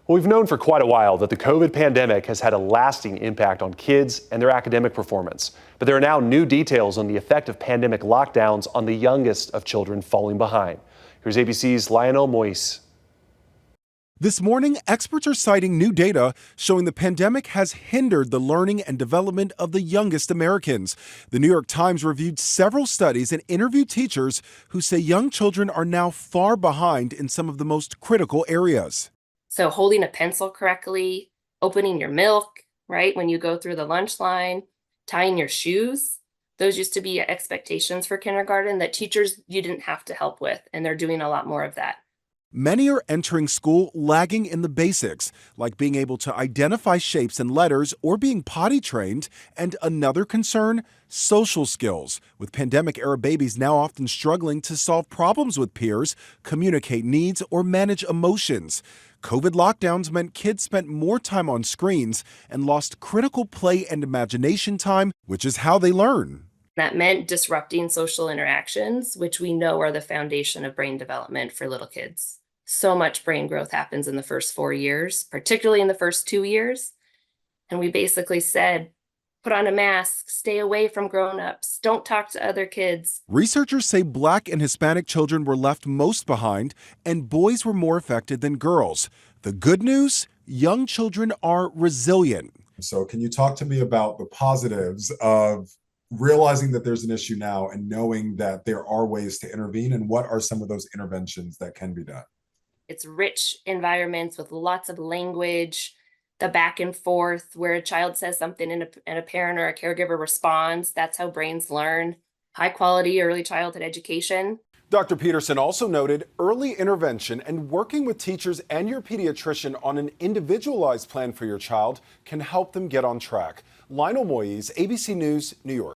Well, we've known for quite a while that the COVID pandemic has had a lasting impact on kids and their academic performance. But there are now new details on the effect of pandemic lockdowns on the youngest of children falling behind. Here's ABC's Lionel Moise. This morning, experts are citing new data showing the pandemic has hindered the learning and development of the youngest Americans. The New York Times reviewed several studies and interviewed teachers who say young children are now far behind in some of the most critical areas. So holding a pencil correctly, opening your milk, right, when you go through the lunch line, tying your shoes. Those used to be expectations for kindergarten that teachers you didn't have to help with, and they're doing a lot more of that. Many are entering school lagging in the basics, like being able to identify shapes and letters or being potty trained. And another concern, social skills, with pandemic-era babies now often struggling to solve problems with peers, communicate needs, or manage emotions. COVID lockdowns meant kids spent more time on screens and lost critical play and imagination time, which is how they learn. That meant disrupting social interactions, which we know are the foundation of brain development for little kids. So much brain growth happens in the first 4 years, particularly in the first 2 years. And we basically said, put on a mask, stay away from grown-ups, don't talk to other kids. Researchers say Black and Hispanic children were left most behind, and boys were more affected than girls. The good news, young children are resilient. So can you talk to me about the positives of realizing that there's an issue now and knowing that there are ways to intervene, and what are some of those interventions that can be done? It's rich environments with lots of language, the back and forth where a child says something and a parent or a caregiver responds. That's how brains learn. High quality early childhood education. Dr. Peterson also noted early intervention and working with teachers and your pediatrician on an individualized plan for your child can help them get on track. Lionel Moise, ABC News, New York.